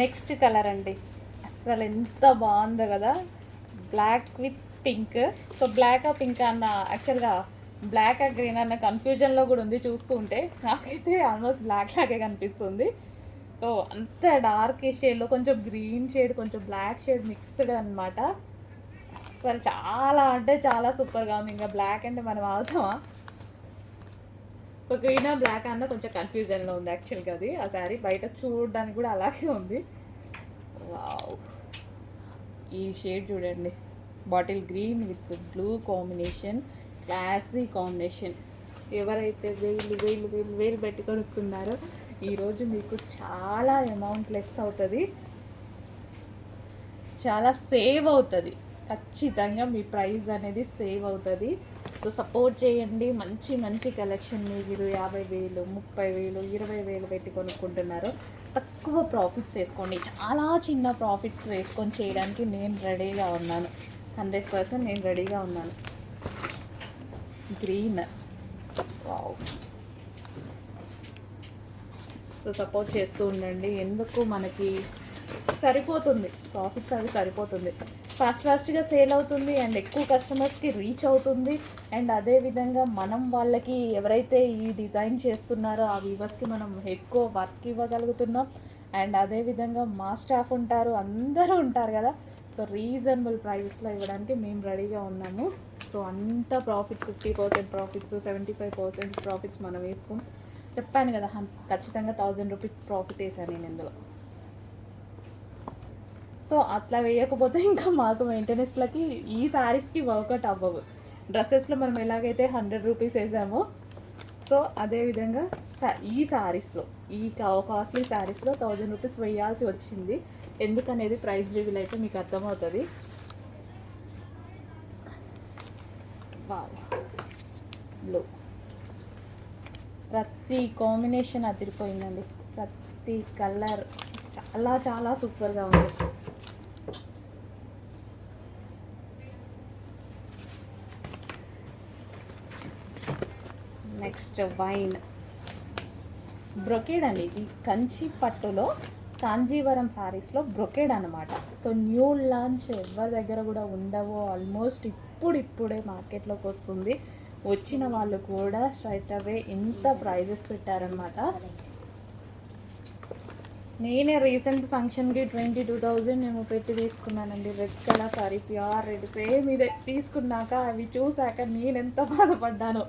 Next colour అండి, అసలు ఎంత బాగుందో కదా, black with pink. So black pink అన్న యాక్చువల్గా బ్లాక్ గ్రీన్ అన్న కన్ఫ్యూజన్లో కూడా ఉంది చూస్తూ ఉంటే. నాకైతే ఆల్మోస్ట్ బ్లాక్ లాగే కనిపిస్తుంది. సో అంత డార్క్ షేడ్లో కొంచెం గ్రీన్ షేడ్, కొంచెం బ్లాక్ షేడ్ మిక్స్డ్ అనమాట. అసలు చాలా అంటే చాలా సూపర్గా ఉంది. ఇంకా బ్లాక్ అంటే మనం అవుతామా? సో గ్రీన్ బ్లాక్ అన్న కొంచెం కన్ఫ్యూజన్లో ఉంది యాక్చువల్గా అది. ఆ శారీ బయట చూడడానికి కూడా అలాగే ఉంది. వావ్, ఈ షేడ్ చూడండి, bottle green with blue combination, classy combination. ఎవరైతే వేలు పెట్టి కొనుక్కున్నారో ఈరోజు మీకు చాలా అమౌంట్ లెస్ అవుతుంది, చాలా సేవ్ అవుతుంది. ఖచ్చితంగా మీ ప్రైస్ అనేది సేవ్ అవుతుంది. సో సపోర్ట్ చేయండి. మంచి మంచి కలెక్షన్ మీరు 50,000, 30,000, 20,000 పెట్టి కొనుక్కుంటున్నారు. తక్కువ ప్రాఫిట్స్ వేసుకోండి. చాలా చిన్న ప్రాఫిట్స్ వేసుకొని చేయడానికి నేను రెడీగా ఉన్నాను. 100% నేను రెడీగా ఉన్నాను. Green, wow. సో సపోర్ట్ చేస్తూ ఉండండి. ఎందుకు మనకి సరిపోతుంది, ప్రాఫిట్స్ అవి సరిపోతుంది. ఫాస్ట్గా సేల్ అవుతుంది అండ్ ఎక్కువ కస్టమర్స్కి రీచ్ అవుతుంది. అండ్ అదేవిధంగా మనం వాళ్ళకి ఎవరైతే ఈ డిజైన్ చేస్తున్నారో ఆ వీవర్స్కి మనం ఎక్కువ వర్క్ ఇవ్వగలుగుతున్నాం. అండ్ అదేవిధంగా మా స్టాఫ్ ఉంటారు, అందరూ ఉంటారు కదా. సో రీజనబుల్ ప్రైస్లో ఇవ్వడానికి మేము రెడీగా ఉన్నాము. సో అంత ప్రాఫిట్, 50% ప్రాఫిట్స్, 75% ప్రాఫిట్స్ మనం వేసుకుని చెప్పాను కదా. ఖచ్చితంగా 1000 రూపీస్ ప్రాఫిట్ వేసాను నేను ఇందులో. సో అట్లా వేయకపోతే ఇంకా మాకు మెయింటెనెన్స్లకి ఈ శారీస్కి వర్కౌట్ అవ్వవు. డ్రెస్సెస్లో మనం ఎలాగైతే 100 రూపీస్ వేసామో, సో అదేవిధంగా ఈ శారీస్లో, ఈ కాస్ట్లీ శారీస్లో 1000 రూపీస్ వేయాల్సి వచ్చింది. ఎందుకనేది ప్రైస్ రివీల్ అయితే మీకు అర్థమవుతుంది. బ్లూ, ప్రతి కాంబినేషన్ అదిరిపోయిందండి. ప్రతి కలర్ చాలా చాలా సూపర్గా ఉంది. నెక్స్ట్ వైన్ బ్రొకేడ్ అండి. ఇది కంచి పట్టులో కాంజీవరం శారీస్లో బ్రొకేడ్ అనమాట. సో న్యూ లాంచ్ ఎవరి దగ్గర కూడా ఉండవో, ఆల్మోస్ట్ ఇప్పుడే మార్కెట్లోకి వస్తుంది. వచ్చిన వాళ్ళు కూడా స్ట్రైట్ అవే ఇంత ప్రైజెస్ పెట్టారనమాట. నేనే రీసెంట్ ఫంక్షన్కి 22,000 నేను పెట్టి తీసుకున్నానండి. Red colour sorry, pure red, same ఇదే తీసుకున్నాక అవి చూశాక నేను ఎంత బాధపడ్డానో.